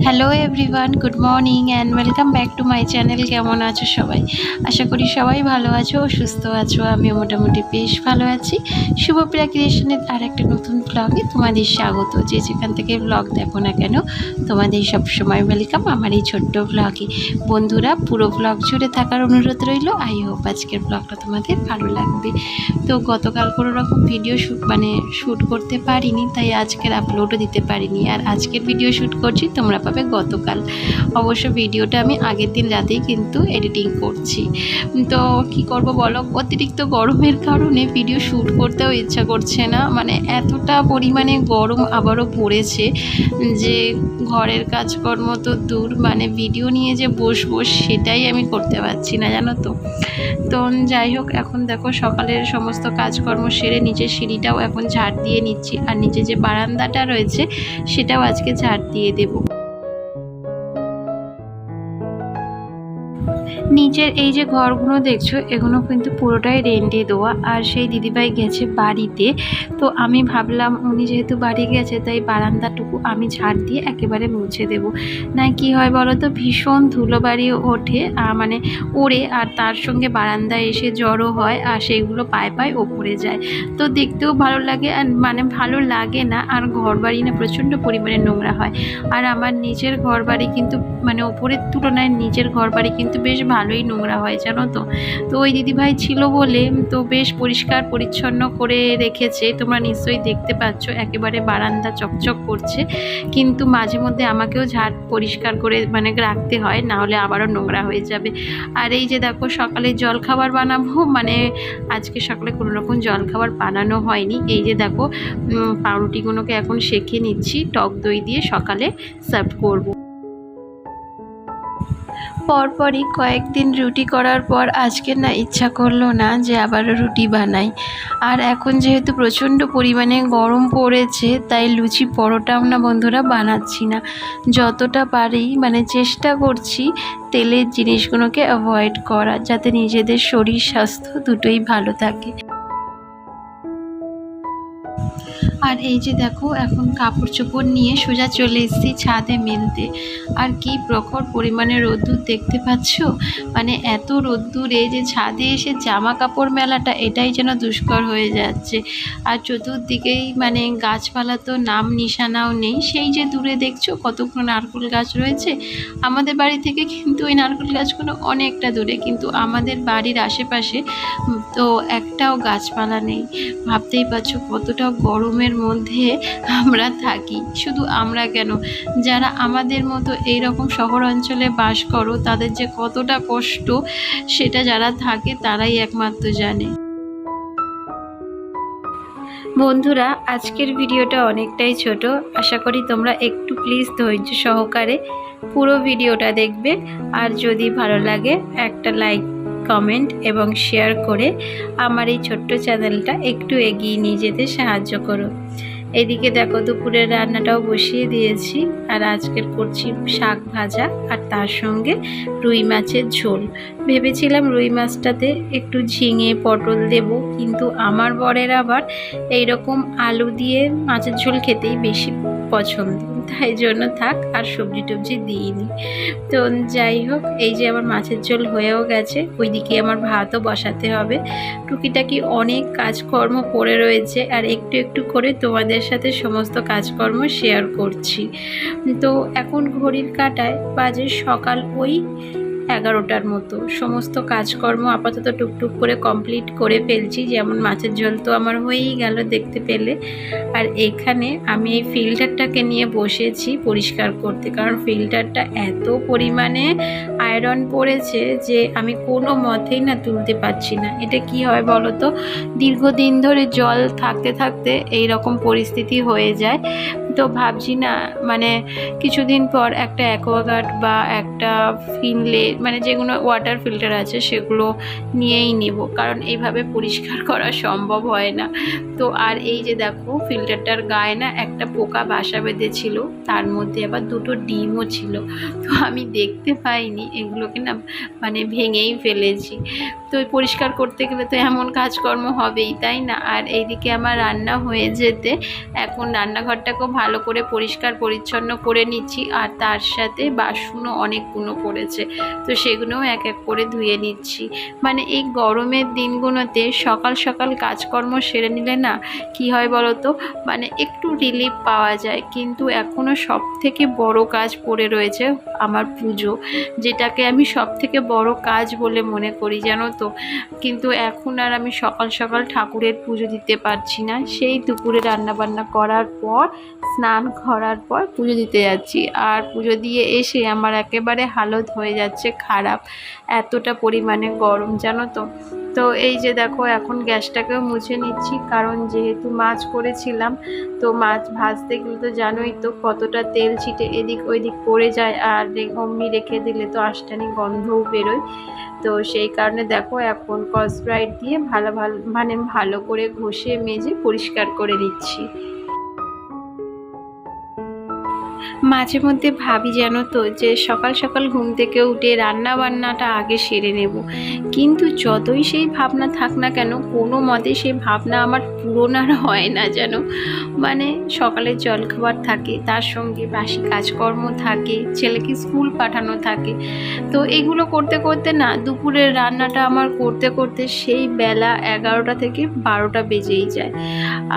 Hello everyone, good morning and welcome back to my channel. কেমন আছো সবাই? আশা করি সবাই ভালো আছো ও সুস্থ আছো। আমিও মোটামুটি বেশ ভালো আছি। শুভপ্রিয়া ক্রিয়েশনের আর একটা নতুন ব্লগে তোমাদের স্বাগত। যে যেখান থেকে ব্লগ দেখো না কেন, তোমাদের সবসময় ওয়েলকাম আমার এই ছোট্ট ব্লগে। বন্ধুরা, পুরো ব্লগ জুড়ে থাকার অনুরোধ রইল। আই হোপ আজকের ব্লগটা তোমাদের ভালো লাগবে। তো গতকাল কোনো রকম ভিডিও শ্যুট করতে পারিনি, তাই আজকের আপলোডও দিতে পারিনি। আর আজকের ভিডিও শ্যুট করছি, তোমরা পাবে গতকাল। অবশ্য ভিডিওটা আমি আগের দিন রাতেই কিন্তু এডিটিং করছি। তো কি করব বলো, অতিরিক্ত গরমের কারণে ভিডিও শ্যুট করতেও ইচ্ছা করছে না। মানে এতটা পরিমাণে গরম আবারও পড়েছে যে ঘরের কাজকর্ম তো দূর, মানে ভিডিও নিয়ে যে বসবো সেটাই আমি করতে পারছি না, জানো তো। তো যাই হোক, এখন দেখো সকালের সমস্ত কাজকর্ম সেরে নিচের সিঁড়িটাও এখন ঝাড় দিয়ে নিচ্ছি, আর নিচে যে বারান্দাটা রয়েছে সেটাও আজকে ঝাড় দিয়ে দেবো। নিচের এই যে ঘরগুলো দেখছো, এগুলো কিন্তু পুরোটাই রেন্টে দেওয়া। আর সেই দিদিভাই গেছে বাড়িতে, তো আমি ভাবলাম উনি যেহেতু বাড়ি গেছে তাই বারান্দাটুকু আমি ঝাড় দিয়ে একেবারে মুছে দেব। না কি হয় বলো তো, ভীষণ ধুলোবাড়ি ওঠে, মানে ওড়ে, আর তার সঙ্গে বারান্দায় এসে জড়ো হয়, আর সেইগুলো পায়ে পায়ে ওপরে যায়। তো দেখতেও ভালো লাগে, আর মানে ভালো লাগে না। আর ঘর বাড়ি না প্রচণ্ড পরিমাণে নোংরা হয়। আর আমার নিচের ঘর বাড়ি কিন্তু মানে ওপরের তুলনায় নিচের ঘর বাড়ি কিন্তু বেশ ভালোই নোংরা হয়, জানো তো। তো ওই দিদিভাই ছিল বলে তো বেশ পরিষ্কার পরিচ্ছন্ন করে রেখেছে। তোমরা নিশ্চয়ই দেখতে পাচ্ছ একেবারে বারান্দা চকচক করছে। কিন্তু মাঝে মধ্যে আমাকেও ঝাড় পরিষ্কার করে মানে রাখতে হয়, না হলে আবারও নোংরা হয়ে যাবে। আর এই যে দেখো সকালে জলখাবার বানাবো, মানে আজকে সকালে কোনো রকম জলখাবার বানানো হয়নি। এই যে দেখো পাউরুটিগুলোকে এখন সেঁকে নিচ্ছি টক দই দিয়ে, সকালে সার্ভ করবো। পরপরই কয়েকদিন রুটি করার পর আজকে না ইচ্ছা করলো না যে আবারও রুটি বানাই। আর এখন যেহেতু প্রচণ্ড পরিমাণে গরম পড়েছে, তাই লুচি পরোটাও না বন্ধুরা বানাচ্ছি না। যতটা পারি মানে চেষ্টা করছি তেলের জিনিসগুলোকে অ্যাভয়েড করা, যাতে নিজেদের শরীর স্বাস্থ্য দুটোই ভালো থাকে। আর এই যে দেখো এখন কাপড় চোপড় নিয়ে সোজা চলে এসেছি ছাদে মেলতে। আর কি প্রখর পরিমাণে রোদ্দুর দেখতে পাচ্ছ, মানে এত রোদ্দুরে যে ছাদে এসে জামা কাপড় মেলাটা এটাই যেন দুষ্কর হয়ে যাচ্ছে। আর চতুর্দিকেই মানে গাছপালা তো নাম নিশানাও নেই। সেই যে দূরে দেখছো কতগুলো নারকেল গাছ রয়েছে, আমাদের বাড়ি থেকে কিন্তু ওই নারকেল গাছগুলো অনেকটা দূরে, কিন্তু আমাদের বাড়ির আশেপাশে তো একটাও গাছপালা নেই। ভাবতেই পারছো কতটা গরমের মধ্যে আমরা থাকি। শুধু আমরা কেন, যারা আমাদের মতো এই রকম শহর অঞ্চলে বাস করো তাদের যে কতটা কষ্ট সেটা যারা থাকে তারাই একমাত্র জানে। বন্ধুরা, আজকের ভিডিওটা অনেকটাই ছোট, আশা করি তোমরা একটু প্লিজ ধৈর্য সহকারে পুরো ভিডিওটা দেখবে। আর যদি ভালো লাগে একটা লাইক, কমেন্ট এবং শেয়ার করে আমার এই ছোট্ট চ্যানেলটা একটু এগিয়ে নিয়ে যেতে সাহায্য করো। এদিকে দেখো দুপুরের রান্নাটাও বসিয়ে দিয়েছি। আর আজকের করছি শাক ভাজা, আর তার সঙ্গে রুই মাছের ঝোল। ভেবেছিলাম রুই মাছটাতে একটু ঝিঙে পটল দেব, কিন্তু আমার বরের আবার এইরকম আলু দিয়ে মাছের ঝোল খেতেই বেশি পছন্দ, তাই জন্য থাক আর সবজি টবজি দিইনি। তো যাই হোক, এই যে আমার মাছের ঝোল হয়েও গেছে, ওইদিকে আমার ভাতও বসাতে হবে। টুকিটাকি অনেক কাজকর্ম পড়ে রয়েছে, আর একটু একটু করে তোমাদের সাথে সমস্ত কাজকর্ম শেয়ার করছি। তো এখন ঘড়ির কাঁটায় বাজে সকাল ওই 11টার মতো। সমস্ত কাজকর্ম আপাতত টুকটুক করে কমপ্লিট করে ফেলছি। যেমন মাছের ঝোল তো আমার হয়েই গেল দেখতে পেলে। আর এখানে আমি এই ফিল্টারটাকে নিয়ে বসেছি পরিষ্কার করতে, কারণ ফিল্টারটা এত পরিমাণে আয়রন পড়েছে যে আমি কোনো মতেই না তুলতে পারছি না। এটা কি হয় বলো তো, দীর্ঘদিন ধরে জল থাকতে থাকতে এই রকম পরিস্থিতি হয়ে যায়। তো ভাবছি না মানে কিছুদিন পর একটা অ্যাকোয়াগার্ড বা একটা ফিনলে মানে যেগুলো ওয়াটার ফিল্টার আছে সেগুলো নিয়েই নেব, কারণ এইভাবে পরিষ্কার করা সম্ভব হয় না। তো আর এই যে দেখো ফিল্টারটার গায়ে না একটা পোকা বাসা বেঁধেছিল, তার মধ্যে আবার দুটো ডিমও ছিল। তো আমি দেখতে পাইনি, এগুলোকে না মানে ভেঙেই ফেলেছি। তো পরিষ্কার করতে গেলে তো এমন কাজকর্ম হবেই, তাই না। আর এইদিকে আমার রান্না হয়ে যেতে এখন রান্নাঘরটাকেও ভালো ভালো করে পরিষ্কার পরিচ্ছন্ন করে নিচ্ছি। আর তার সাথে বাসনও অনেকগুলো পড়েছে, তো সেগুলোও এক এক করে ধুয়ে নিচ্ছি। মানে এই গরমের দিনগুলোতে সকাল সকাল কাজকর্ম সেরে নিলে না কি হয় বলো তো, মানে একটু রিলিফ পাওয়া যায়। কিন্তু এখনও সব থেকে বড় কাজ পড়ে রয়েছে আমার পুজো, যেটাকে আমি সব থেকে বড় কাজ বলে মনে করি জানো তো। কিন্তু এখন আর আমি সকাল সকাল ঠাকুরের পুজো দিতে পারছি না। সেই দুপুরে রান্নাবান্না করার পর, স্নান করার পর পুজো দিতে যাচ্ছি। আর পুজো দিয়ে এসে আমার একেবারে হালত হয়ে যাচ্ছে খারাপ, এতটা পরিমাণে গরম জানো তো। তো এই যে দেখো এখন গ্যাসটাকেও মুছে নিচ্ছি, কারণ যেহেতু মাছ করেছিলাম, তো মাছ ভাজতে গেলে তো জানোই তো কতটা তেল ছিটে এদিক ওইদিক পড়ে যায়। আর অমনি রেখে দিলে তো আষ্টানি গন্ধও বেরোয়। তো সেই কারণে দেখো এখন স্কচব্রাইট দিয়ে ভালো করে ঘষে মেজে পরিষ্কার করে নিচ্ছি। মাঝে মধ্যে ভাবি জানো তো যে সকাল সকাল ঘুম থেকে উঠে রান্না বান্নাটা আগে সেরে নেব, কিন্তু যতই সেই ভাবনা থাক না কেন, কোনো মতে সেই ভাবনা আমার পূরণ আর হয় না যেন। মানে সকালের জলখাবার থাকে, তার সঙ্গে বাসি কাজকর্ম থাকে, ছেলেকে স্কুল পাঠানো থাকে। তো এগুলো করতে করতে না দুপুরের রান্নাটা আমার করতে করতে সেই বেলা 11টা থেকে 12টা বেজেই যায়।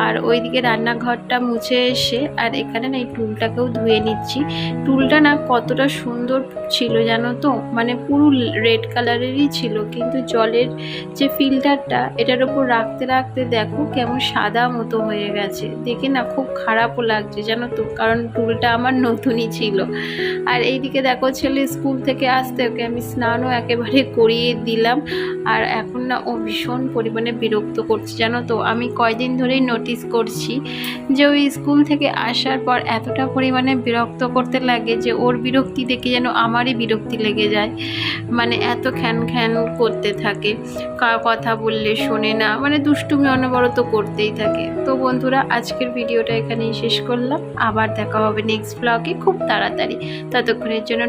আর ওইদিকে রান্নাঘরটা মুছে এসে আর এখানে না এই টুলটাকেও ধুয়ে নিচ্ছি। টুলটা না কতটা সুন্দর ছিল জানো তো, মানে পুরো রেড কালারেরই ছিল, কিন্তু জলের যে ফিল্টারটা এটার উপর রাখতে রাখতে দেখো কেমন সাদা মতো হয়ে গেছে। দেখে না খুব খারাপও লাগছে জানো তো, কারণ টুলটা আমার নতুনই ছিল। আর এইদিকে দেখো ছেলে স্কুল থেকে আসতে ওকে আমি স্নানও একেবারে করিয়ে দিলাম। আর এখন না ও ভীষণ পরিমাণে বিরক্ত করছে জানো তো। আমি কয়দিন ধরেই নোটিস করছি যে ওই স্কুল থেকে আসার পর এতটা পরিমাণে বিরক্ত করতে লাগে যে ওর বিরক্তি দেখে যেন আমারই বিরক্তি লেগে যায়। মানে এত খ্যান খ্যান করতে থাকে, কথা বললে শোনে না, মানে দুষ্টুমি অনবরত করতেই থাকে। তো বন্ধুরা আজকের ভিডিওটা এখানেই শেষ করলাম, আবার দেখা হবে নেক্সট ব্লগে খুব তাড়াতাড়ি। ততক্ষণের জন্য